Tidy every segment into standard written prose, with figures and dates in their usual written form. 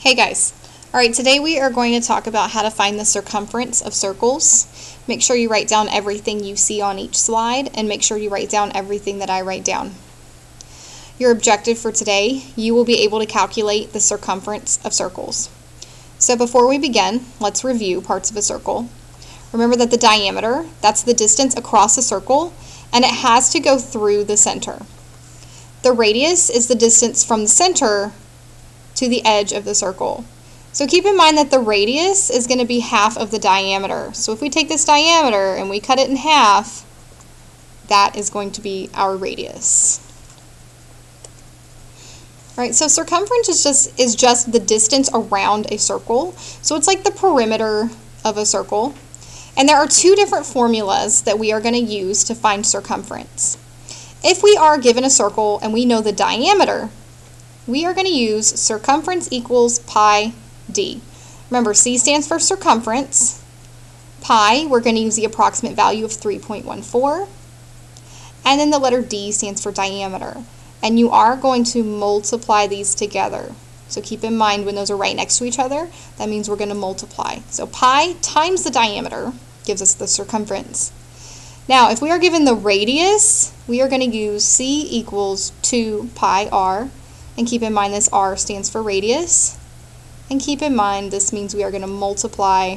Hey guys. Alright, today we are going to talk about how to find the circumference of circles. Make sure you write down everything you see on each slide and make sure you write down everything that I write down. Your objective for today, you will be able to calculate the circumference of circles. So before we begin, let's review parts of a circle. Remember that the diameter, that's the distance across a circle, and it has to go through the center. The radius is the distance from the center to the edge of the circle. So keep in mind that the radius is going to be half of the diameter. So if we take this diameter and we cut it in half, that is going to be our radius. Alright, so circumference is just the distance around a circle. So it's like the perimeter of a circle. And there are two different formulas that we are going to use to find circumference. If we are given a circle and we know the diameter, we are going to use circumference equals pi d. Remember, C stands for circumference. Pi, we're going to use the approximate value of 3.14. And then the letter d stands for diameter. And you are going to multiply these together. So keep in mind when those are right next to each other, that means we're going to multiply. So pi times the diameter gives us the circumference. Now, if we are given the radius, we are going to use C equals 2 pi r. And keep in mind this r stands for radius. And keep in mind this means we are going to multiply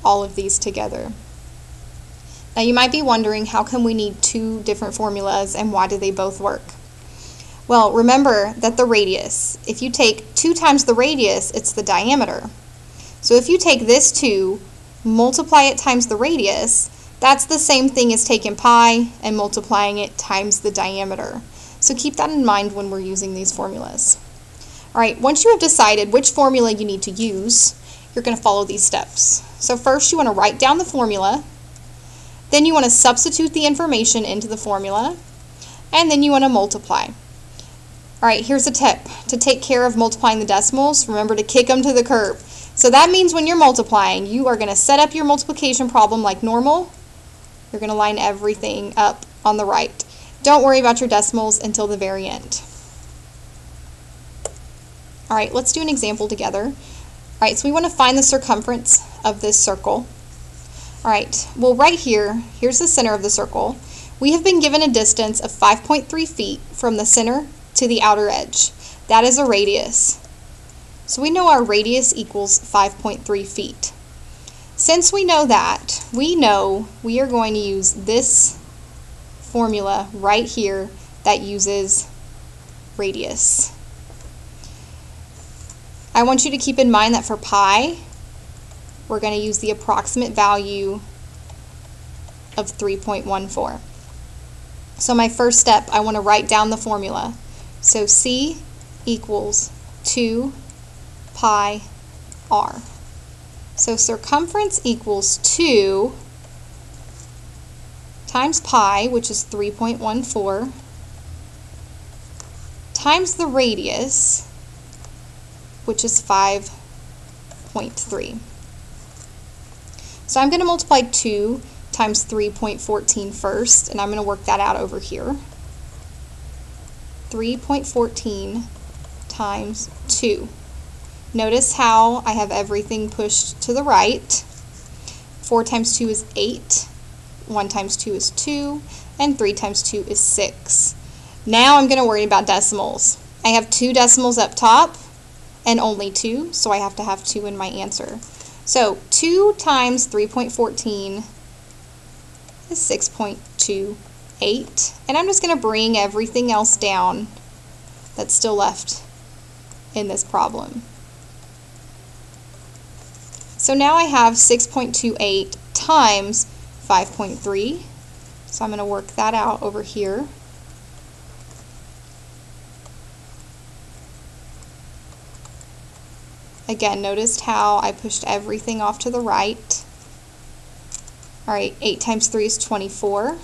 all of these together. Now you might be wondering, how come we need two different formulas and why do they both work? Well, remember that the radius, if you take 2 times the radius, it's the diameter. So if you take this 2, multiply it times the radius, that's the same thing as taking pi and multiplying it times the diameter. So keep that in mind when we're using these formulas. Alright, once you have decided which formula you need to use, you're going to follow these steps. So first you want to write down the formula, then you want to substitute the information into the formula, and then you want to multiply. Alright, here's a tip. To take care of multiplying the decimals, remember to kick them to the curb. So that means when you're multiplying, you are going to set up your multiplication problem like normal. You're going to line everything up on the right. Don't worry about your decimals until the very end. Alright, let's do an example together. Alright, so we want to find the circumference of this circle. Alright, well right here, here's the center of the circle. We have been given a distance of 5.3 feet from the center to the outer edge. That is a radius. So we know our radius equals 5.3 feet. Since we know that, we know we are going to use this formula right here that uses radius. I want you to keep in mind that for pi, we're going to use the approximate value of 3.14. So my first step, I want to write down the formula. So C equals 2 pi r. So circumference equals 2 times pi, which is 3.14, times the radius, which is 5.3. So I'm going to multiply 2 times 3.14 first, and I'm going to work that out over here. 3.14 times 2. Notice how I have everything pushed to the right. 4 times 2 is 8. 1 times 2 is 2. And 3 times 2 is 6. Now I'm going to worry about decimals. I have 2 decimals up top and only 2, so I have to have 2 in my answer. So 2 times 3.14 is 6.28. And I'm just going to bring everything else down that's still left in this problem. So now I have 6.28 times 5.3. So I'm going to work that out over here. Again, notice how I pushed everything off to the right. Alright, 8 times 3 is 24.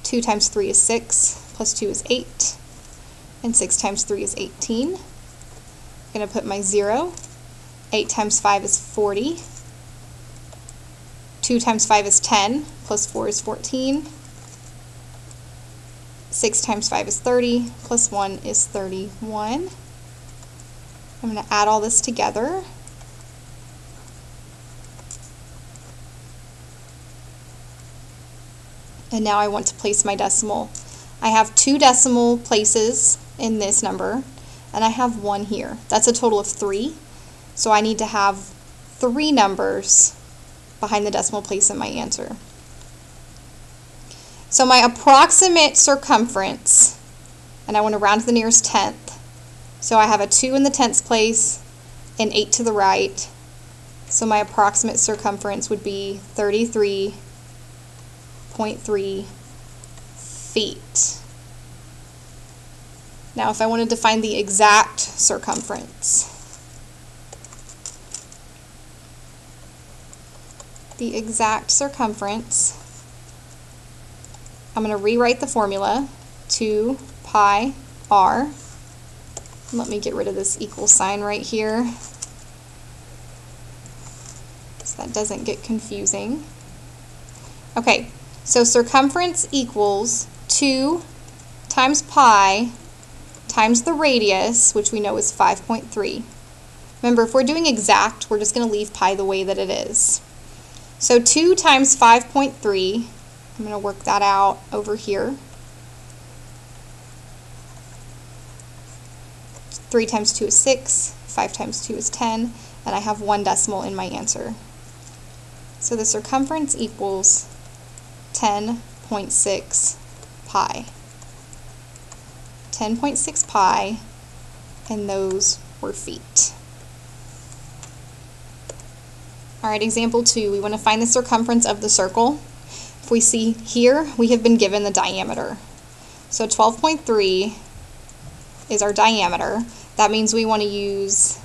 2 times 3 is 6, plus 2 is 8. And 6 times 3 is 18. I'm going to put my 0. 8 times 5 is 40. 2 times 5 is 10, plus 4 is 14. 6 times 5 is 30, plus 1 is 31. I'm going to add all this together. And now I want to place my decimal. I have 2 decimal places in this number, and I have 1 here. That's a total of 3. So I need to have 3 numbers behind the decimal place in my answer. So my approximate circumference, and I want to round to the nearest tenth. So I have a 2 in the tenths place and 8 to the right. So my approximate circumference would be 33.3 feet. Now if I wanted to find the exact circumference, I'm going to rewrite the formula, 2 pi r. Let me get rid of this equal sign right here so that doesn't get confusing. Okay, so circumference equals 2 times pi times the radius, which we know is 5.3. Remember, if we're doing exact, we're just going to leave pi the way that it is. So 2 times 5.3, I'm going to work that out over here. 3 times 2 is 6, 5 times 2 is 10, and I have 1 decimal in my answer. So the circumference equals 10.6 pi. 10.6 pi, and those were feet. Alright, example 2, we want to find the circumference of the circle. If we see here, we have been given the diameter. So 12.3 is our diameter. That means we want to use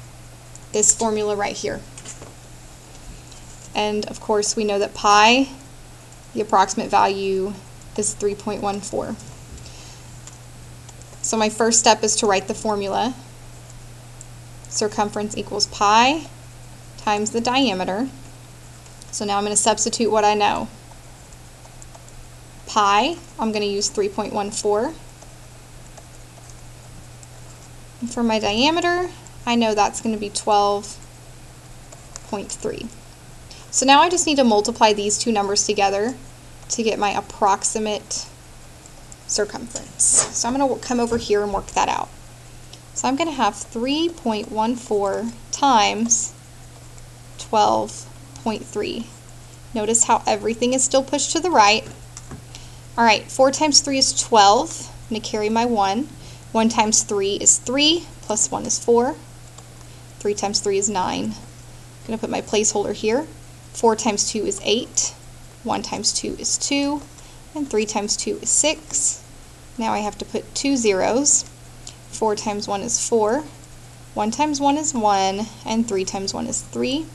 this formula right here. And of course we know that pi, the approximate value, is 3.14. So my first step is to write the formula. Circumference equals pi times the diameter. So now I'm going to substitute what I know. Pi, I'm going to use 3.14. And for my diameter, I know that's going to be 12.3. So now I just need to multiply these two numbers together to get my approximate circumference. So I'm going to come over here and work that out. So I'm going to have 3.14 times 12.3. Notice how everything is still pushed to the right. Alright, 4 times 3 is 12. I'm going to carry my 1. 1 times 3 is 3, plus 1 is 4. 3 times 3 is 9. I'm going to put my placeholder here. 4 times 2 is 8. 1 times 2 is 2. And 3 times 2 is 6. Now I have to put 2 zeros. 4 times 1 is 4. 1 times 1 is 1. And 3 times 1 is 3.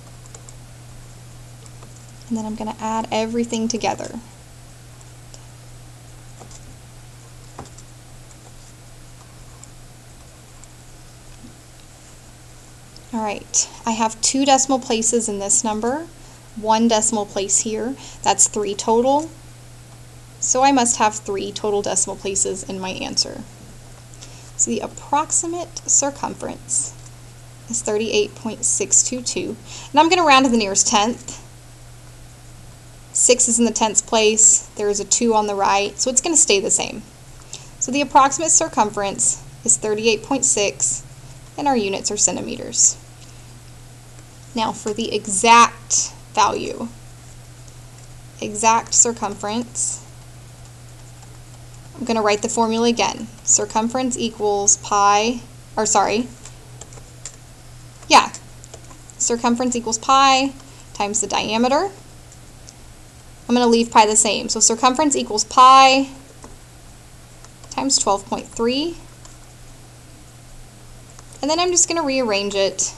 And then I'm going to add everything together. Alright, I have 2 decimal places in this number, 1 decimal place here. That's 3 total. So I must have 3 total decimal places in my answer. So the approximate circumference is 38.622. And I'm going to round to the nearest tenth. 6 is in the tenths place. There is a 2 on the right, so it's going to stay the same. So the approximate circumference is 38.6, and our units are centimeters. Now for the exact value, exact circumference, I'm going to write the formula again. Circumference equals circumference equals pi times the diameter. I'm going to leave pi the same. So circumference equals pi times 12.3. And then I'm just going to rearrange it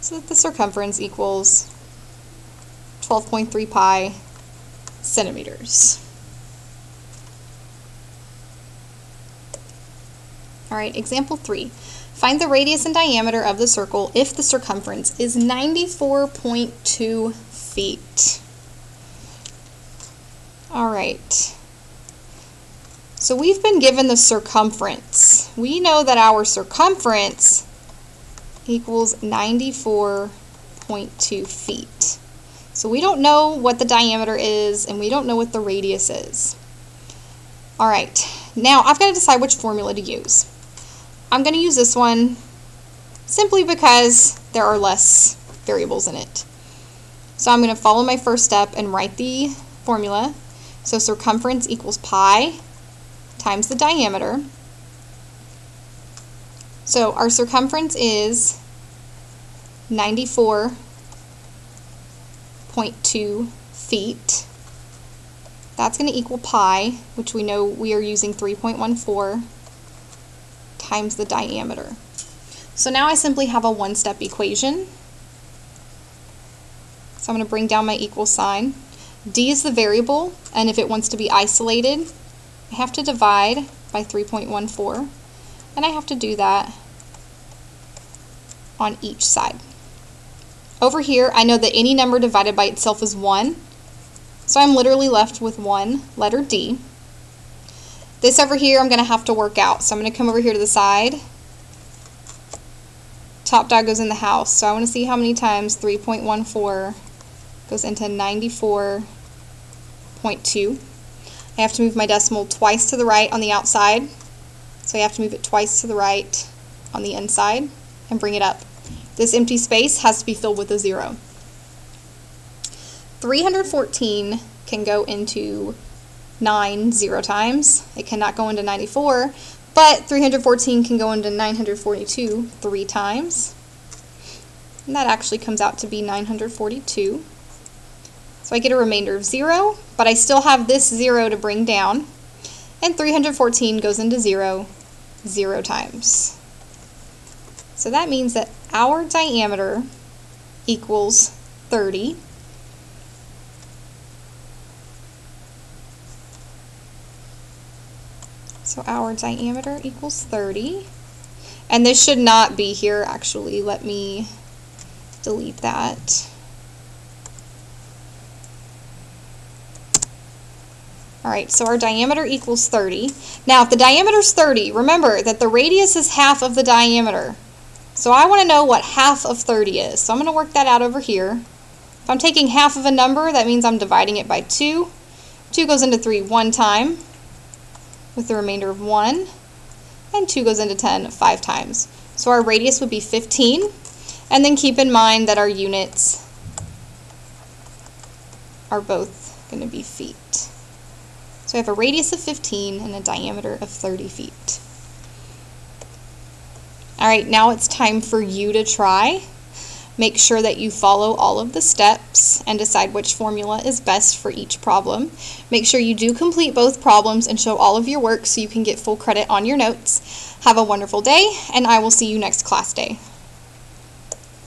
so that the circumference equals 12.3 pi centimeters. Alright, example 3. Find the radius and diameter of the circle if the circumference is 94.2 feet. Alright. So we've been given the circumference. We know that our circumference equals 94.2 feet. So we don't know what the diameter is, and we don't know what the radius is. All right, now I've got to decide which formula to use. I'm going to use this one simply because there are less variables in it. So I'm going to follow my first step and write the formula. So circumference equals pi times the diameter. So our circumference is 94.2 feet. That's going to equal pi, which we know we are using 3.14, times the diameter. So now I simply have a one-step equation. So I'm going to bring down my equal sign. D is the variable, and if it wants to be isolated, I have to divide by 3.14, and I have to do that on each side. Over here, I know that any number divided by itself is 1, so I'm literally left with one letter D. This over here I'm going to have to work out, so I'm going to come over here to the side. Top dog goes in the house, so I want to see how many times 3.14 goes into 94.2. I have to move my decimal twice to the right on the outside, so I have to move it twice to the right on the inside and bring it up. This empty space has to be filled with a 0. 314 can go into 9 0 times. It cannot go into 94, but 314 can go into 942 3 times. And that actually comes out to be 942. So I get a remainder of 0, but I still have this 0 to bring down. And 314 goes into 0 0 times. So that means that our diameter equals 30. So our diameter equals 30. And this should not be here, actually. Let me delete that. Alright, so our diameter equals 30. Now, if the diameter is 30, remember that the radius is half of the diameter. So I want to know what half of 30 is. So I'm going to work that out over here. If I'm taking half of a number, that means I'm dividing it by 2. 2 goes into 3 one time, with the remainder of 1. And 2 goes into 10 5 times. So our radius would be 15. And then keep in mind that our units are both going to be feet. So I have a radius of 15 and a diameter of 30 feet. Alright, now it's time for you to try. Make sure that you follow all of the steps and decide which formula is best for each problem. Make sure you do complete both problems and show all of your work so you can get full credit on your notes. Have a wonderful day, and I will see you next class day.